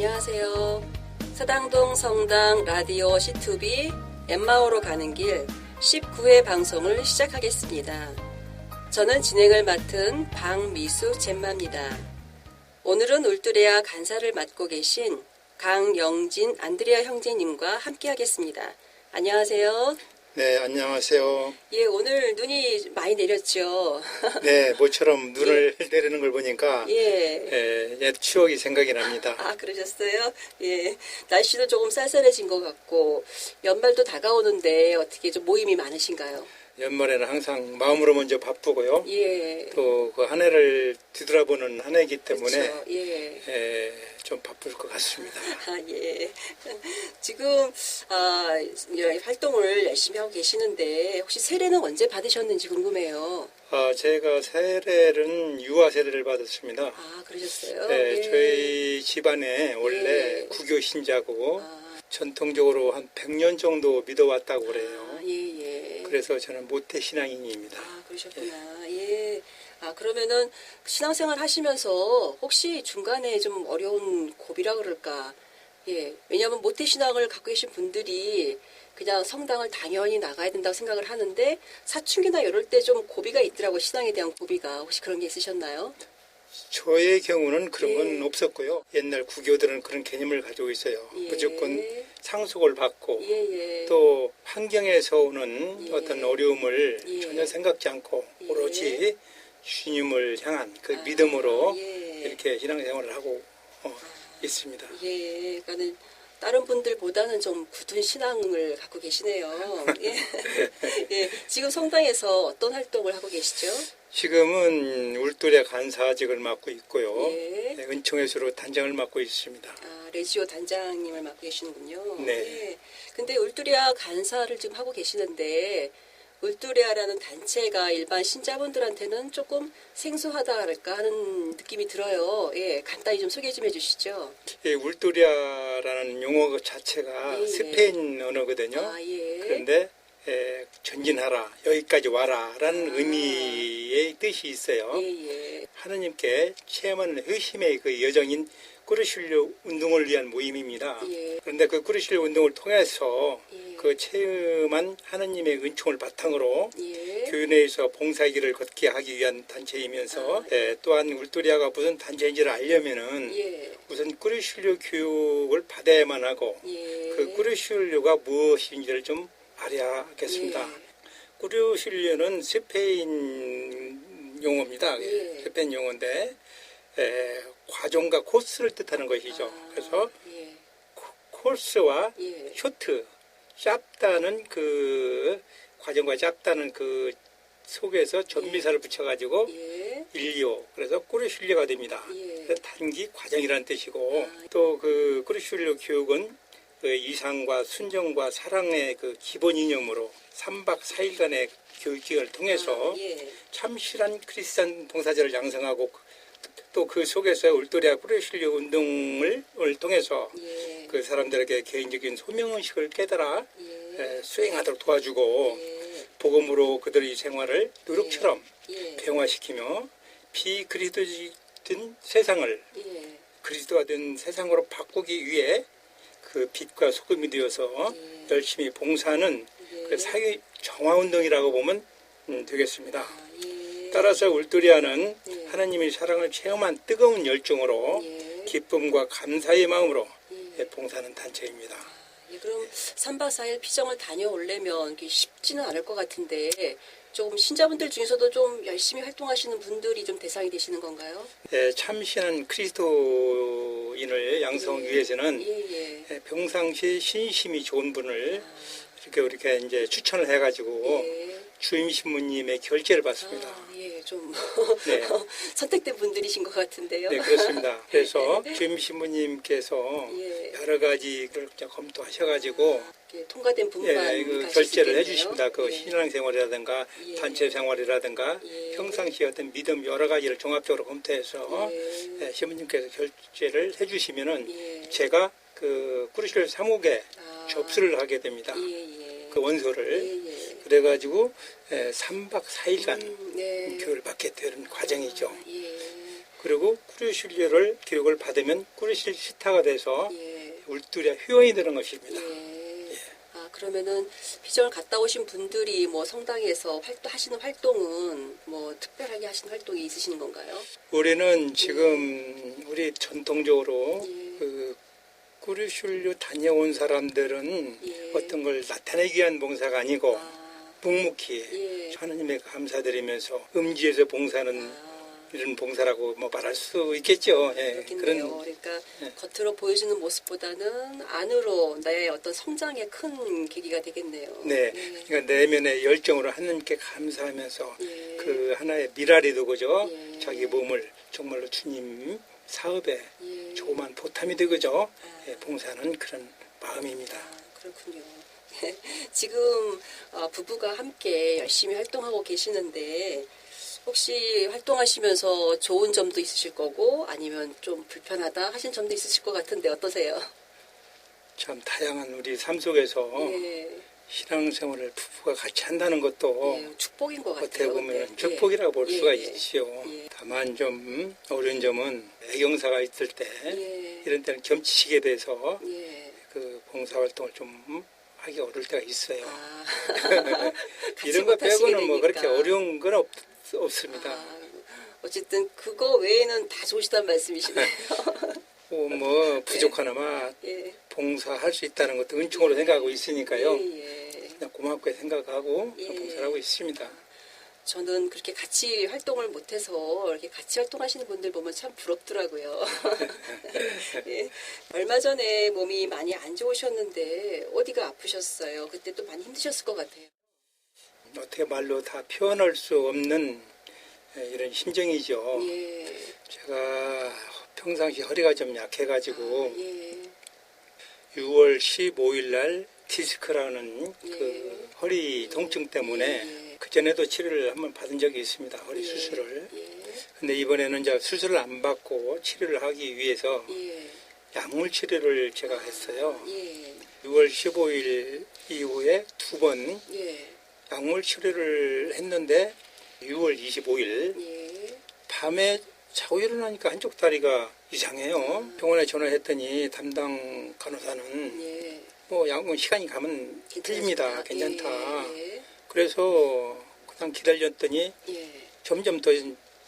안녕하세요. 서당동 성당 라디오 C2B 엠마오로 가는 길 19회 방송을 시작하겠습니다. 저는 진행을 맡은 박미수 젬마입니다. 오늘은 울뚜레아 간사를 맡고 계신 강영진 안드레아 형제님과 함께 하겠습니다. 안녕하세요. 네, 안녕하세요. 예, 오늘 눈이 많이 내렸죠. 네, 모처럼 눈을 내리는 걸 보니까 예. 옛 추억이 생각이 납니다. 아, 그러셨어요? 예. 날씨도 조금 쌀쌀해진 것 같고 연말도 다가오는데 어떻게 좀 모임이 많으신가요? 연말에는 항상 마음으로 먼저 바쁘고요. 예. 또 그 한 해를 뒤돌아보는 한 해이기 때문에 그렇죠. 예. 좀 바쁠 것 같습니다. 아, 예. 지금 활동을 열심히 하고 계시는데 혹시 세례는 언제 받으셨는지 궁금해요. 제가 세례는 유아 세례를 받았습니다. 아, 그러셨어요? 네, 예. 저희 집안에 원래 예. 구교 신자고 전통적으로 한 100년 정도 믿어왔다고 그래요. 예. 그래서 저는 모태 신앙인입니다. 아, 그러셨구나. 예. 아, 그러면은 신앙생활 하시면서 혹시 중간에 좀 어려운 고비라 그럴까? 예. 왜냐하면 모태신앙을 갖고 계신 분들이 그냥 성당을 당연히 나가야 된다고 생각을 하는데 사춘기나 이럴 때 좀 고비가 있더라고, 신앙에 대한 고비가. 혹시 그런 게 있으셨나요? 저의 경우는 그런 건 예. 없었고요. 옛날 구교들은 그런 개념을 가지고 있어요. 예. 무조건 상속을 받고 예. 또 환경에서 오는 예. 어떤 어려움을 예. 전혀 생각지 않고 예. 오로지 주님을 향한 그 믿음으로 예. 이렇게 신앙생활을 하고 있습니다. 예. 그러니까는 다른 분들보다는 좀 굳은 신앙을 갖고 계시네요. 예. 예. 지금 성당에서 어떤 활동을 하고 계시죠? 지금은 울뚜레 간사직을 맡고 있고요. 예. 네, 은총회수로 단장을 맡고 있습니다. 아, 레지오 단장님을 맡고 계시는군요. 네. 예. 근데 울뚜레아 간사를 지금 하고 계시는데 울뚜레아라는 단체가 일반 신자분들한테는 조금 생소하다 할까 하는 느낌이 들어요. 예, 간단히 좀 소개 좀 해주시죠. 울뚜리아라는 용어 자체가 예. 스페인 언어거든요. 아, 예. 그런데 전진하라, 여기까지 와라라는 의미의 뜻이 있어요. 예. 하느님께 체험하는 회심의 그 여정인 꾸르실료 운동을 위한 모임입니다. 예. 그런데 그 꾸르실료 운동을 통해서 예. 그 체험한 하느님의 은총을 바탕으로 예. 교회 내에서 봉사길을 걷게 하기 위한 단체이면서 또한 울뚜리아가 무슨 단체인지를 알려면은 예. 우선 꾸르실료 교육을 받아야만 하고 예. 그 꾸르실료가 무엇인지를 좀 알아야겠습니다. 예. 꾸르실료는 스페인 용어입니다. 예. 스페인 용어인데 과정과 코스를 뜻하는 것이죠. 그래서 예. 코스와 예. 쇼트, 짧다는 그 과정과 짧다는 그 속에서 전미사를 붙여가지고 예. 일리오, 그래서 꾸르실료가 됩니다. 예. 그래서 단기 과정이라는 뜻이고 또 그 꾸르실료 교육은 그 이상과 순정과 사랑의 그 기본 이념으로 3박 4일간의 교육기간을 통해서 예. 참실한 크리스찬 봉사자를 양성하고 또 그 속에서 울뚜레아 꾸르실료 운동을 통해서 예. 그 사람들에게 개인적인 소명의식을 깨달아 예. 수행하도록 도와주고 예. 복음으로 그들의 생활을 누룩처럼 예. 배영화시키며 비그리스도인 세상을 예. 그리스도가 된 세상으로 바꾸기 위해 그 빛과 소금이 되어서 열심히 봉사하는 그 사회 정화운동이라고 보면 되겠습니다. 예. 따라서 울뚜리아는 예. 하나님의 사랑을 체험한 뜨거운 열정으로 예. 기쁨과 감사의 마음으로 봉사하는 단체입니다. 예, 그럼 3박 4일 피정을 다녀오려면 쉽지는 않을 것 같은데 조금 신자분들 중에서도 좀 열심히 활동하시는 분들이 좀 대상이 되시는 건가요? 참신한 그리스도인을 양성하기 위해서는 예. 평상시 신심이 좋은 분을 이렇게 이제 추천을 해가지고 예. 주임 신부님의 결재를 받습니다. 예, 좀 네. 선택된 분들이신 것 같은데요. 네, 그렇습니다. 그래서 주임 신부님께서 예. 여러 가지를 검토하셔가지고 통과된 분만 그 가실 수 결재를 있겠네요. 해주십니다. 그 예. 신앙생활이라든가 예. 단체 생활이라든가 예. 평상시 어떤 믿음 여러 가지를 종합적으로 검토해서 신부님께서 결재를 해주시면은 예. 제가 그 꾸르실료 사목에 접수를 하게 됩니다. 예. 그 원서를. 예. 그래가지고 3박 4일간 네. 교육을 받게 되는 과정이죠. 예. 그리고 꾸르슐료를 교육을 받으면 꾸르실 스타가 돼서 예. 울두리아 회원이 되는 것입니다. 예. 아, 그러면은 피정을 갔다 오신 분들이 뭐 성당에서 하시는 활동은 뭐 특별하게 하시는 활동이 있으신 건가요? 올해는 지금 우리 전통적으로 예. 그 꾸르슐료 다녀온 사람들은 예. 어떤 걸 나타내기 위한 봉사가 아니고 아, 묵묵히 예. 하나님에 감사드리면서 음지에서 봉사는 아, 이런 봉사라고 뭐 말할 수 있겠죠. 예, 그렇겠네요. 그러니까 겉으로 보여주는 모습보다는 안으로 나의 어떤 성장에 큰 계기가 되겠네요. 네, 예. 그러니까 내면의 열정으로 하나님께 감사하면서 예. 그 하나의 미랄이도 그죠. 예. 자기 몸을 정말로 주님 사업에 예. 조그만 보탬이 되그죠. 아. 예, 봉사는 그런 마음입니다. 아, 그렇군요. 지금 부부가 함께 열심히 활동하고 계시는데 혹시 활동하시면서 좋은 점도 있으실 거고 아니면 좀 불편하다 하신 점도 있으실 것 같은데 어떠세요? 참 다양한 우리 삶 속에서 예, 신앙생활을 부부가 같이 한다는 것도 예, 축복인 것 어떻게 같아요. 보면 근데. 축복이라고 볼 예, 수가 예, 있지요. 예. 다만 좀 어려운 점은 애경사가 있을 때 예, 이런 때는 겸치식에 대해서 예. 그 봉사활동을 좀 하기 어려울 때가 있어요. 아, 같이 이런 거 못하시게 빼고는 뭐 그렇게 되니까. 어려운 건 없습니다. 아, 어쨌든 그거 외에는 다 좋으시단 말씀이시네요. 뭐 부족하나마 예, 봉사할 수 있다는 것도 은총으로 생각하고 있으니까요. 예, 예. 그냥 고맙게 생각하고 예. 봉사를 하고 있습니다. 저는 그렇게 같이 활동을 못해서 이렇게 같이 활동하시는 분들 보면 참 부럽더라고요. 예. 얼마 전에 몸이 많이 안 좋으셨는데 어디가 아프셨어요? 그때 또 많이 힘드셨을 것 같아요. 어떻게 말로 다 표현할 수 없는 이런 심정이죠. 예. 제가 평상시 허리가 좀 약해가지고 예. 6월 15일 날 디스크라는 예. 그 허리 통증 때문에 예. 그전에도 치료를 한번 받은 적이 있습니다. 허리 예. 수술을. 예. 근데 이번에는 이제 수술을 안 받고 치료를 하기 위해서 예. 약물 치료를 제가 했어요. 예. 6월 15일 이후에 2번 예. 약물 치료를 했는데 6월 25일 예. 밤에 자고 일어나니까 한쪽 다리가 이상해요. 병원에 전화했더니 담당 간호사는 예. 뭐 약물 시간이 가면 틀립니다. 괜찮다. 예. 그래서 그냥 기다렸더니 예. 점점 더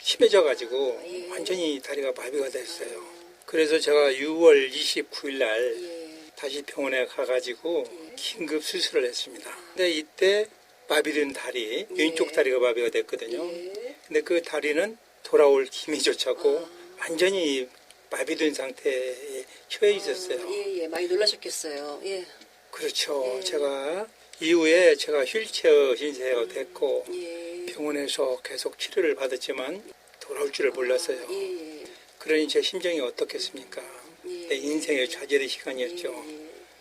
심해져 가지고 예. 완전히 다리가 마비가 됐어요. 그래서 제가 6월 29일 날 예. 다시 병원에 가가지고 긴급 수술을 했습니다. 근데 이때 마비된 다리, 왼쪽 다리가 마비가 됐거든요. 예. 근데 그 다리는 돌아올 힘이 좋았고 완전히 마비된 상태에 처해 있었어요. 예, 예. 많이 놀라셨겠어요. 예. 그렇죠. 예. 제가 이후에 제가 휠체어 신세가 됐고 예. 병원에서 계속 치료를 받았지만 돌아올 줄을 몰랐어요. 예. 그러니 제 심정이 어떻겠습니까? 예. 내 인생의 좌절의 시간이었죠.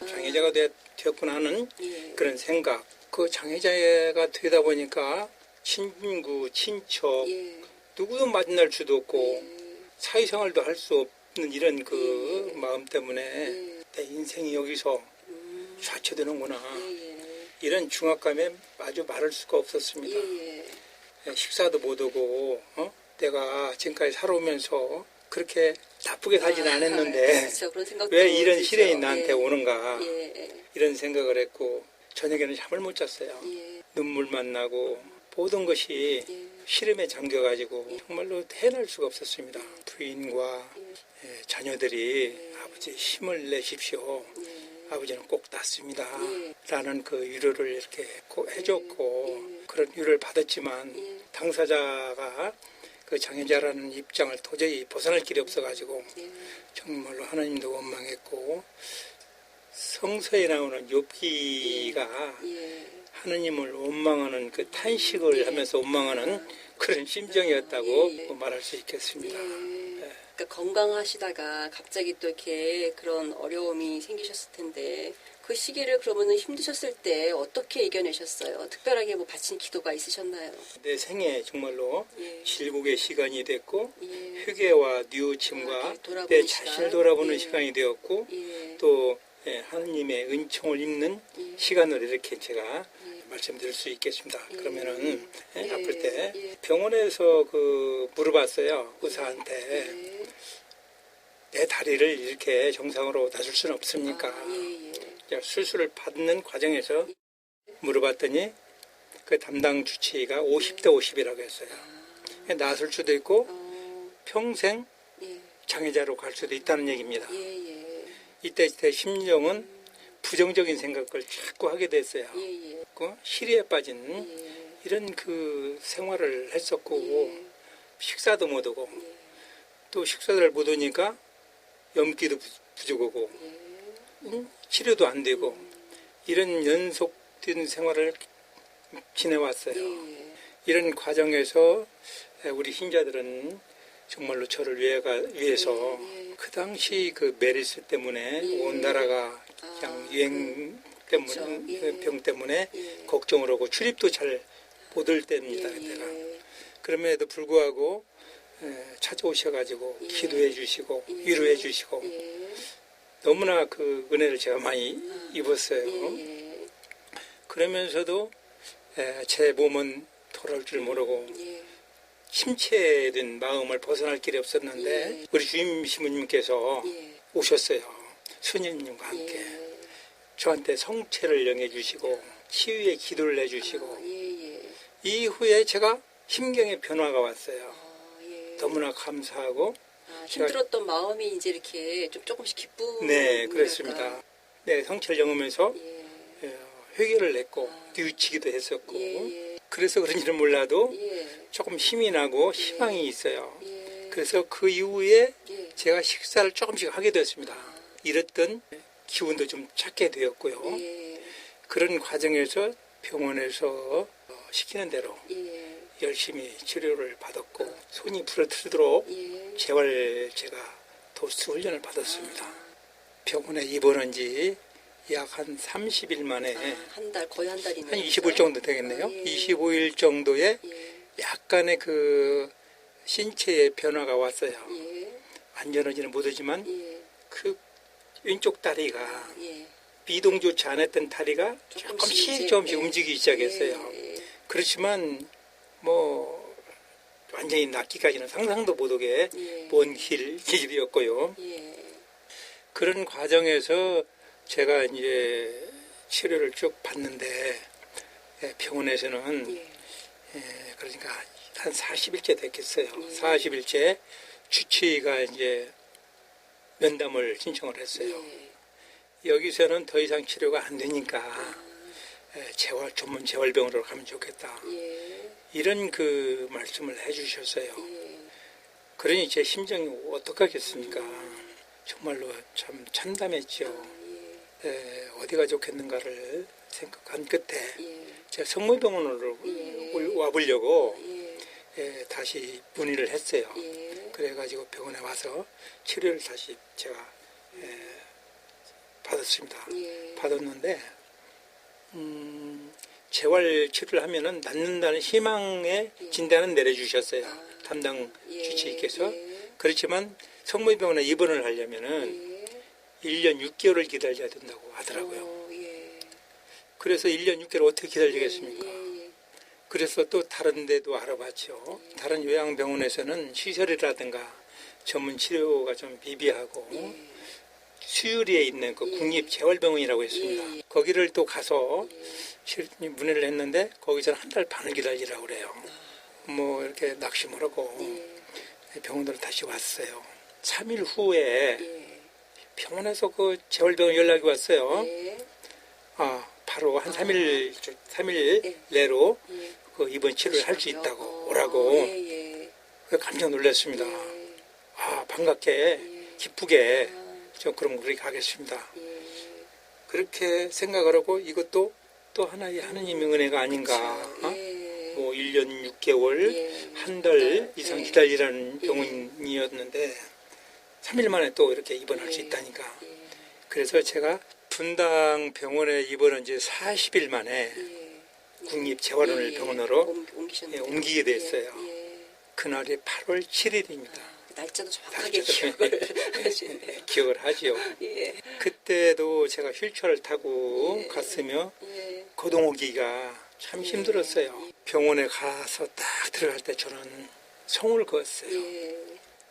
예. 장애자가 되었구나 하는 예. 그런 생각. 그 장애자가 되다 보니까 친구, 친척, 예. 누구도 만날 수도 없고 예. 사회생활도 할 수 없는 이런 그 예. 마음 때문에 예. 내 인생이 여기서 좌초되는구나. 예. 이런 중압감에 아주 말할 수가 없었습니다. 예. 식사도 못 오고 내가 지금까지 살아오면서 그렇게 나쁘게 살지는 않았는데 그렇죠. 그런 생각도 왜 이런 들죠. 시련이 나한테 예. 오는가 예. 이런 생각을 했고 저녁에는 잠을 못 잤어요. 예. 눈물만 나고 모든 것이 예. 시름에 잠겨가지고 정말로 해낼 수가 없었습니다. 부인과 자녀들이 아버지 힘을 내십시오. 아버지는 꼭 낫습니다. 라는 그 위로를 이렇게 꼭 해줬고 그런 위로를 받았지만 당사자가 그 장애자라는 입장을 도저히 벗어날 길이 없어가지고 정말로 하나님도 원망했고 성서에 나오는 욥기가 예. 하느님을 원망하는 그 탄식을 하면서 원망하는 그런 심정이었다고 예. 말할 수 있겠습니다. 그러니까 건강하시다가 갑자기 또 이렇게 그런 어려움이 생기셨을 텐데 그 시기를 그러면은 힘드셨을 때 어떻게 이겨내셨어요? 특별하게 뭐 바친 기도가 있으셨나요? 내 생에 정말로 예. 질국의 시간이 됐고 예. 회개와 뉘우침과 돌아보는 내 시간. 자신을 돌아보는 예. 시간이 되었고 예. 또 하느님의 은총을 입는 시간을 이렇게 제가 말씀드릴 수 있겠습니다. 그러면은 예, 아플 때 예. 병원에서 물어봤어요. 의사한테 예. 내 다리를 이렇게 정상으로 놔줄 수는 없습니까? 예, 예. 제가 수술을 받는 과정에서 물어봤더니 그 담당 주치의가 50대 50이라고 했어요. 낫을 수도 있고 평생 예. 장애자로 갈 수도 있다는 얘기입니다. 예, 예. 이때 제 심정은 부정적인 생각을 자꾸 하게 됐어요. 예, 예. 그 시리에 빠진 예. 이런 그 생활을 했었고 예. 식사도 못 하고 또 식사를 못 하니까 염기도 부족하고 치료도 안 되고 이런 연속된 생활을 지내왔어요. 예. 이런 과정에서 우리 신자들은 정말로 저를 위해서 그 당시 그 메르스 때문에 온 나라가 그냥 유행 때문에 그렇죠. 예. 그 병 때문에 예. 걱정을 하고 출입도 잘 못 올 때입니다. 그때가. 예. 그럼에도 불구하고 찾아오셔가지고 기도해 주시고 위로해 주시고 예. 너무나 그 은혜를 제가 많이 입었어요. 예. 그러면서도 제 몸은 돌아올 줄 모르고 예. 침체된 마음을 벗어날 길이 없었는데 예. 우리 주임 신부님께서 예. 오셨어요. 수녀님과 함께 예. 저한테 성체를 영해 주시고 치유의 기도를 해주시고 예. 이후에 제가 심경의 변화가 왔어요. 예. 너무나 감사하고 힘들었던 마음이 이제 이렇게 좀 조금씩 기쁨. 네, 그렇습니다. 네, 성체를 영하면서 예. 회개를 했고 뉘우치기도 했었고 예. 그래서 그런지는 몰라도 예. 조금 힘이 나고 희망이 있어요. 예. 그래서 그 이후에 예. 제가 식사를 조금씩 하게 됐습니다. 잃었던 기운도 좀 찾게 되었고요. 예. 그런 과정에서 병원에서 시키는 대로 예. 열심히 치료를 받았고 손이 부러뜨리도록 예. 재활 제가 도수 훈련을 받았습니다. 병원에 입원한 지 약 한 30일 만에 한 달, 거의 한 달이네요. 한 25일 정도 되겠네요. 예. 25일 정도에 예. 약간의 그 신체의 변화가 왔어요. 예. 완전하지는 못하지만 예. 그 왼쪽 다리가 예. 미동조차 않았던 다리가 조금씩 움직이기 시작했어요. 예. 그렇지만 뭐 완전히 낫기까지는 상상도 못하게 예. 먼 길이었고요. 예. 그런 과정에서 제가 이제 치료를 쭉 받는데 병원에서는 예. 그러니까 한 40일째 됐겠어요. 예. 40일째 주치의가 이제 면담을 신청을 했어요. 예. 여기서는 더 이상 치료가 안 되니까 전문 재활병원으로 가면 좋겠다. 예. 이런 그 말씀을 해주셨어요. 예. 그러니 제 심정이 어떡하겠습니까? 정말로 참 참담했죠. 어디가 좋겠는가를 생각한 끝에 예. 제가 성모병원으로 예. 와보려고 예. 다시 문의를 했어요. 예. 그래가지고 병원에 와서 치료를 다시 제가 받았습니다. 예. 받았는데 재활 치료를 하면은 낫는다는 희망의 진단은 내려주셨어요. 담당 주치의께서. 예. 그렇지만 성모병원에 입원을 하려면은 예. 1년 6개월을 기다려야 된다고 하더라고요. 예. 그래서 1년 6개월 어떻게 기다리겠습니까? 예. 그래서 또 다른 데도 알아봤죠. 다른 요양병원에서는 시설이라든가 전문 치료가 좀 미비하고 수유리에 있는 그 국립재활병원이라고 있습니다. 거기를 또 가서 문의를 했는데 거기서는 한 달 반을 기다리라고 그래요. 뭐 이렇게 낙심을 하고 병원으로 다시 왔어요. 3일 후에 병원에서 그 재활병원 연락이 왔어요. 바로 한 3일 내로 그 입원 치료를 할 수 있다고 오라고. 깜짝 놀랐습니다. 반갑게 기쁘게 저 그럼 그렇게 가겠습니다. 그렇게 생각을 하고 이것도 또 하나의 하느님의 은혜가 아닌가. 뭐 1년 6개월, 한 달 이상 기다리라는 병원이었는데 3일 만에 또 이렇게 입원할 수 있다니까. 그래서 제가 분당 병원에 입원한 지 40일 만에 국립재활원을 병원으로 옮기게 됐어요. 그날이 8월 7일입니다. 날짜도 정확하게 기억을 기억을 하죠. 그때도 제가 휠체어를 타고 갔으며 거동하기가 참 힘들었어요. 병원에 가서 딱 들어갈 때 저는 성을 그었어요. 예.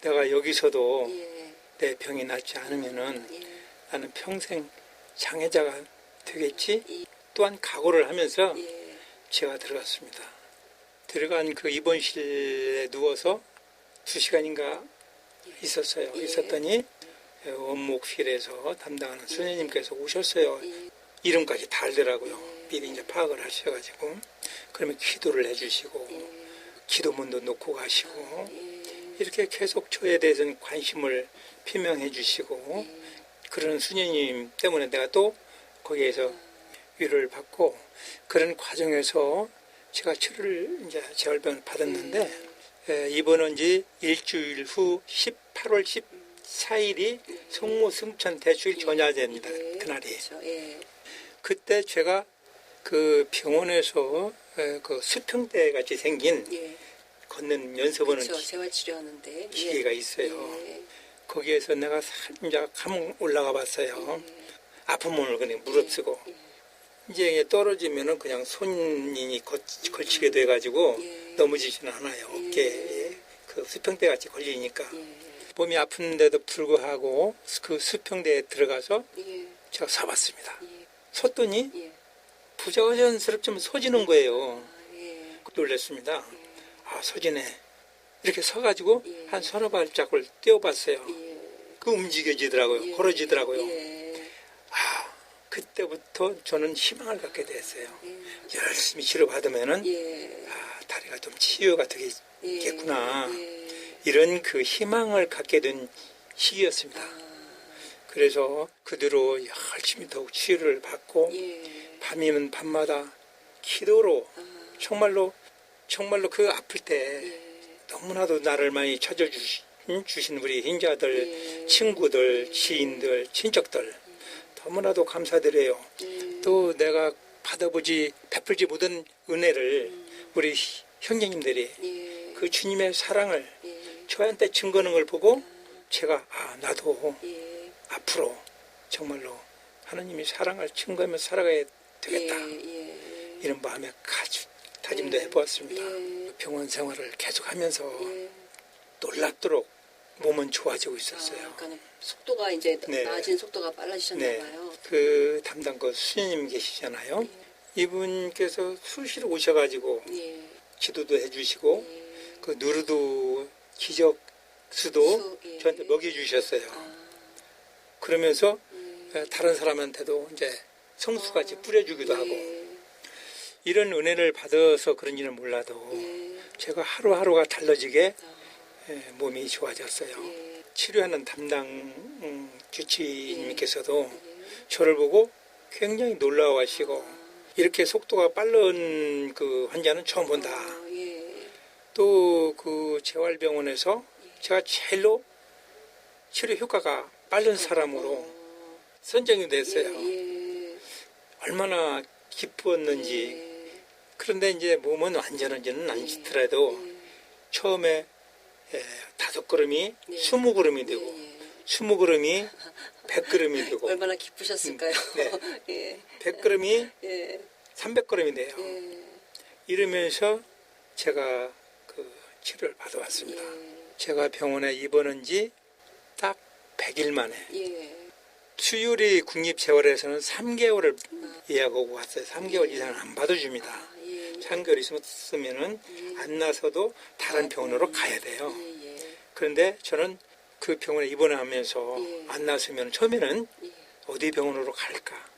내가 여기서도 예. 내 병이 낫지 않으면은 예. 나는 평생 장애자가 되겠지? 예. 또한 각오를 하면서 예. 제가 들어갔습니다. 들어간 그 입원실에 누워서 2시간인가 있었어요. 예. 있었더니 원목실에서 담당하는 선생님께서 오셨어요. 예. 이름까지 다 알더라고요. 미리 이제 파악을 하셔가지고 그러면 기도를 해주시고 기도문도 놓고 가시고 이렇게 계속 저에 대해서는 관심을 표명해 주시고 그런 수녀님 때문에 내가 또 거기에서 위로를 받고 그런 과정에서 제가 치료를 이제 재활병을 받았는데 입원한 지 일주일 후 18월 14일이 성모 승천 대축일 전야제입니다. 그날이. 그렇죠. 예. 그때 제가 그 병원에서 그 수평대 같이 생긴 예. 걷는 연습하는 그렇죠. 재활 치료하는데 기계가 있어요. 예. 거기에서 내가 살짝 한번 올라가 봤어요. 아픈 몸을 그냥 무릅쓰고 이제 떨어지면은 그냥 손이 걸치게 돼가지고 넘어지지는 않아요. 어깨에 그 수평대 같이 걸리니까 몸이 아픈데도 불구하고 그 수평대에 들어가서 예. 제가 서봤습니다. 예. 섰더니 예. 부자연스럽지만 서지는 거예요. 예. 놀랐습니다. 아, 서지네. 이렇게 서가지고 예. 한 서너 발짝을 떼어봤어요. 예. 그 움직여지더라고요. 걸어지더라고요. 예. 아, 그때부터 저는 희망을 갖게 됐어요. 예. 열심히 치료받으면은 예. 아, 다리가 좀 치유가 되겠구나. 예. 이런 그 희망을 갖게 된 시기였습니다. 아. 그래서 그 뒤로 열심히 더욱 치유를 받고 예. 밤이면 밤마다 기도로 정말로 그 아플 때 너무나도 나를 많이 찾아주신 우리 인자들, 친구들, 지인들, 친척들 너무나도 감사드려요. 또 내가 베풀지 못한 은혜를 우리 형제님들이 그 주님의 사랑을 저한테 증거하는 걸 보고 제가 나도 앞으로 정말로 하나님이 사랑을 증거하며 살아가야 되겠다. 이런 마음에 다짐도 해보았습니다. 병원 생활을 계속하면서 놀랍도록 몸은 좋아지고 있었어요. 그러니까 속도가 이제 네. 나아진 속도가 빨라지셨나 봐요. 그 담당 그 수녀님 계시잖아요. 이분께서 수시로 오셔가지고 기도도 해주시고 그 누르도 기적수도 저한테 먹여주셨어요. 그러면서 다른 사람한테도 이제 성수같이 뿌려주기도 하고 이런 은혜를 받아서 그런지는 몰라도 제가 하루하루가 달라지게 몸이 좋아졌어요. 치료하는 담당 주치님께서도 저를 보고 굉장히 놀라워하시고 이렇게 속도가 빠른 그 환자는 처음 본다. 또 그 재활병원에서 제가 제일로 치료 효과가 빠른 사람으로 선정이 됐어요. 얼마나 기뻤는지. 그런데 이제 몸은 완전하지는 않더라도 처음에 5걸음이 20걸음이 되고 20걸음이 100걸음이 되고 얼마나 기쁘셨을까요? 네. 100걸음이 300걸음이 돼요. 이러면서 제가 그 치료를 받아왔습니다. 제가 병원에 입원한 지 딱 100일 만에 수유리 국립재활에서는 3개월을 예약하고 왔어요. 3개월 이상은 안 받아줍니다. 3개월 있으면은 안 나서도 다른 병원으로 가야 돼요. 그런데 저는 그 병원에 입원하면서 안 나서면 처음에는 어디 병원으로 갈까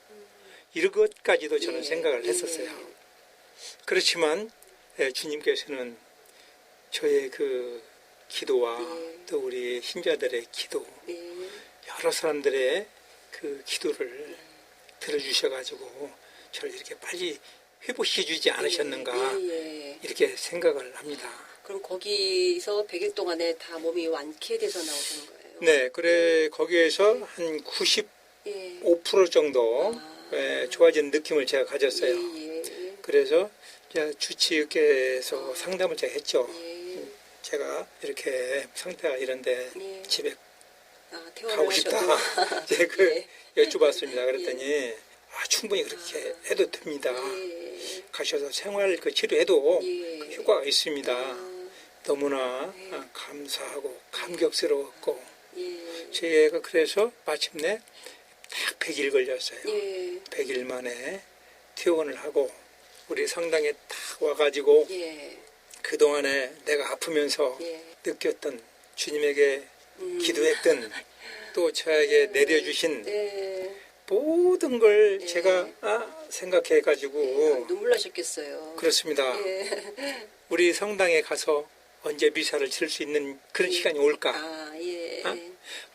이런 것까지도 저는 생각을 했었어요. 그렇지만 주님께서는 저의 그 기도와 또 우리 신자들의 기도 여러 사람들의 그 기도를 들어주셔가지고 저를 이렇게 빨리 회복시켜주지 않으셨는가 이렇게 생각을 합니다. 그럼 거기서 100일 동안에 다 몸이 완쾌돼서 나오시는 거예요? 네, 그래 거기에서 한 95% 정도 좋아진 느낌을 제가 가졌어요. 그래서 주치의께서 상담을 제가 했죠. 제가 이렇게 상태가 이런데 집에 가고 싶다. 이제 여쭤봤습니다. 그랬더니 충분히 그렇게 해도 됩니다. 예. 가셔서 생활 그 치료해도 예. 그 효과가 있습니다. 아, 너무나 네. 감사하고 감격스러웠고 예. 제가 그래서 마침내 딱 100일 걸렸어요. 예. 100일 만에 퇴원을 하고 우리 성당에 딱 와가지고 예. 그동안에 내가 아프면서 예. 느꼈던 주님에게 음. 기도했던 또 저에게 내려주신 네. 모든 걸 네. 제가 생각해가지고 눈물 나셨겠어요. 그렇습니다. 예. 우리 성당에 가서 언제 미사를 칠 수 있는 그런 시간이 올까? 아, 예.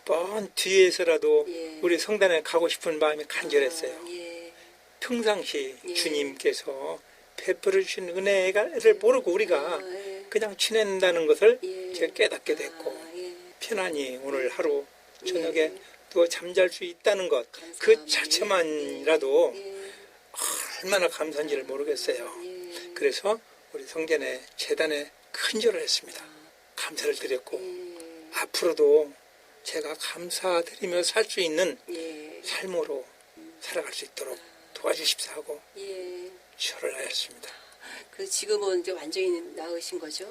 먼 뒤에서라도 예. 우리 성당에 가고 싶은 마음이 간절했어요. 아, 예. 평상시 예. 주님께서 베풀어 주신 은혜를 모르고 우리가 아, 예. 그냥 지낸다는 것을 예. 제가 깨닫게 됐고 아, 예. 편안히 오늘 하루 저녁에 예. 또 잠잘 수 있다는 것 그 감사합니다. 자체만이라도 예. 얼마나 감사한지를 모르겠어요. 예. 그래서 우리 성전에 재단에 큰절을 했습니다. 감사를 드렸고 예. 앞으로도 제가 감사드리며 살 수 있는 예. 삶으로 살아갈 수 있도록 도와주십사 하고 예. 절을 하였습니다. 그 지금은 이제 완전히 나으신 거죠?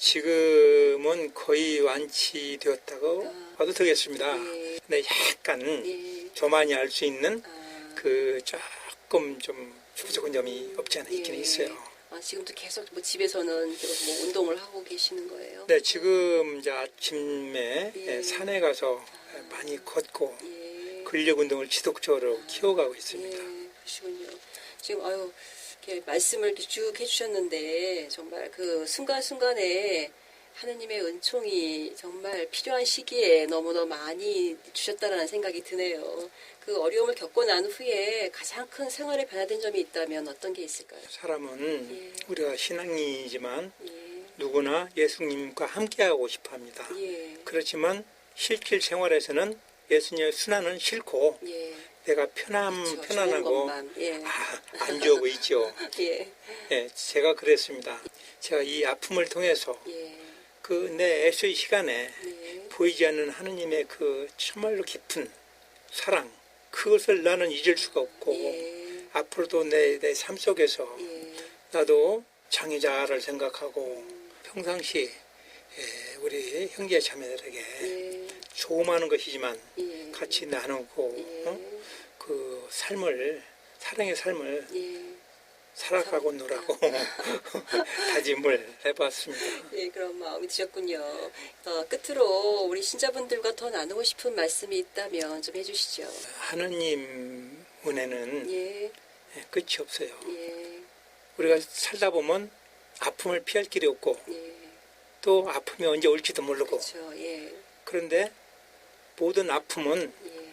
지금은 거의 완치되었다고 봐도 되겠습니다. 예. 근데 약간 예. 저만이 알 수 있는 아. 그 조금 좀 부족한 점이 없지 않아 있기는 예. 있어요. 아, 지금도 계속 뭐 집에서는 계속 뭐 운동을 하고 계시는 거예요? 네, 지금 이제 아침에 예. 산에 가서 많이 걷고 예. 근력 운동을 지속적으로 키워가고 있습니다. 예, 그러시군요. 지금 이렇게 말씀을 이렇게 쭉 해주셨는데 정말 그 순간순간에 하느님의 은총이 정말 필요한 시기에 너무나 많이 주셨다라는 생각이 드네요. 그 어려움을 겪고 난 후에 가장 큰 생활에 변화된 점이 있다면 어떤 게 있을까요? 사람은 예. 우리가 신앙이지만 예, 누구나 예수님과 함께하고 싶어합니다. 예, 그렇지만 실질 생활에서는 예수님의 순환은 싫고 예. 내가 그렇죠. 좋은 편안하고 것만. 예, 안 좋아 보이죠. 예, 예, 제가 그랬습니다. 제가 이 아픔을 통해서 예, 그 내 애수의 시간에 예, 보이지 않는 하느님의 그 참말로 깊은 사랑 그것을 나는 잊을 수가 없고 예, 앞으로도 내 삶 속에서 예, 나도 장애자를 생각하고 평상시 우리 형제 자매들에게 예, 조그마한 것이지만 예, 같이 나누고 예, 그 삶을 사랑의 삶을 예. 살아가고 노라고 다짐을 해봤습니다. 예, 그런 마음이 드셨군요. 끝으로 우리 신자분들과 더 나누고 싶은 말씀이 있다면 좀 해주시죠. 하느님 은혜는 예, 끝이 없어요. 예, 우리가 살다 보면 아픔을 피할 길이 없고 예, 또 아픔이 언제 올지도 모르고 그렇죠. 예, 그런데 모든 아픔은 예,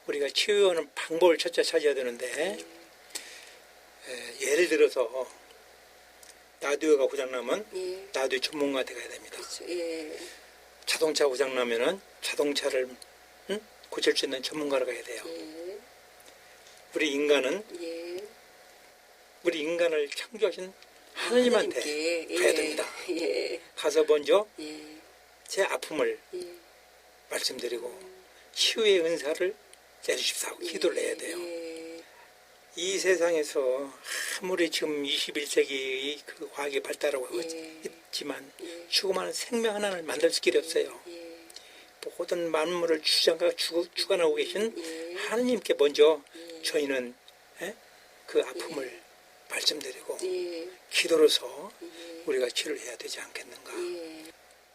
우리가 치유하는 방법을 찾아 찾아야 되는데 예를 들어서 라디오가 고장나면 예, 라디오 전문가가 돼야 됩니다. 그렇죠. 예, 자동차 고장나면은 자동차를 고칠 수 있는 전문가로 가야 돼요. 예, 우리 인간은 예. 우리 인간을 창조하신 하느님한테 하나님께, 가야 예, 됩니다. 예, 가서 먼저 예, 제 아픔을 예. 말씀드리고 치유의 은사를 내주십사 하고 기도를 해야 돼요. 예, 이 세상에서 아무리 지금 21세기 그 과학이 발달하고 예. 있지만 예, 죽어가는 생명 하나를 만들 수 길이 없어요. 예, 모든 만물을 주관하고 계신 예. 하느님께 먼저 예. 저희는 그 아픔을 말씀드리고 예, 기도로서 예, 우리가 치료를 해야 되지 않겠는가. 예.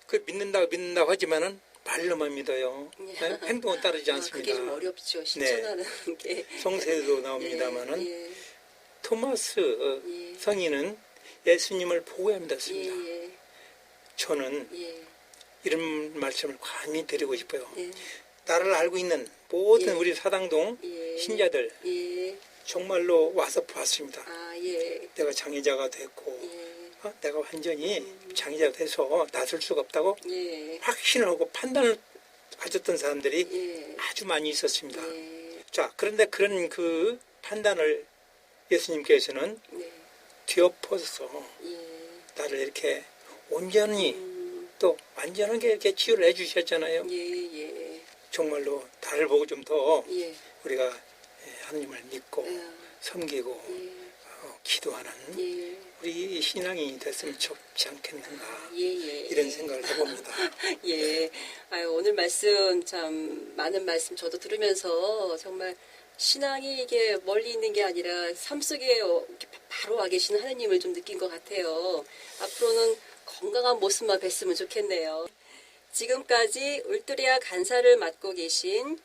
그 믿는다고 하지만은 말로만 믿어요. 네? 행동은 따르지 않습니다. 그게 좀 어렵죠. 실천하는 게. 성세도 나옵니다마는 예, 토마스 예. 성인은 예수님을 보고야 믿었습니다. 예, 저는 예, 이런 말씀을 감히 드리고 싶어요. 예, 나를 알고 있는 모든 예. 우리 사당동 예. 신자들 예, 정말로 와서 봤습니다. 아, 예, 내가 장애자가 됐고 예, 내가 완전히 장애자가 돼서 나설 수가 없다고 예, 확신을 하고 판단을 가졌던 사람들이 예, 아주 많이 있었습니다. 예, 자, 그런데 그런 그 판단을 예수님께서는 네, 뒤엎어서 예, 나를 이렇게 온전히 음, 또 완전하게 이렇게 치유를 해주셨잖아요. 예, 예, 정말로 나를 보고 좀 더 예, 우리가 하나님을 믿고 예. 섬기고 예. 기도하는 예. 우리 신앙이 됐으면 좋지 않겠는가 예, 예. 이런 생각을 해봅니다. 예. 아유, 오늘 말씀 참 많은 말씀 저도 들으면서 정말 신앙이 이게 멀리 있는 게 아니라 삶 속에 이렇게 바로 와 계시는 하나님을 좀 느낀 것 같아요. 앞으로는 건강한 모습만 뵀으면 좋겠네요. 지금까지 울뚜리아 간사를 맡고 계신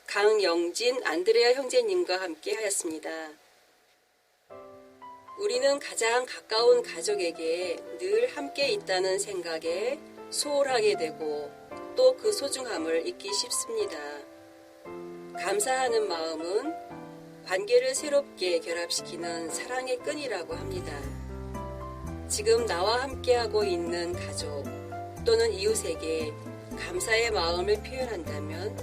강영진 안드레아 형제님과 함께 하였습니다. 우리는 가장 가까운 가족에게 늘 함께 있다는 생각에 소홀하게 되고 또 그 소중함을 잊기 쉽습니다. 감사하는 마음은 관계를 새롭게 결합시키는 사랑의 끈이라고 합니다. 지금 나와 함께하고 있는 가족 또는 이웃에게 감사의 마음을 표현한다면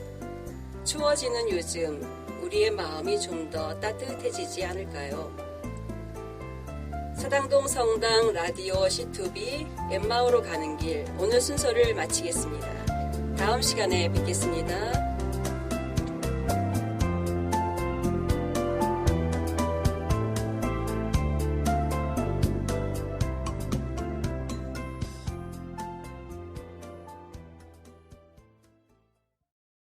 추워지는 요즘 우리의 마음이 좀 더 따뜻해지지 않을까요? 사당동 성당 라디오 C2B 엠마오로 가는 길 오늘 순서를 마치겠습니다. 다음 시간에 뵙겠습니다.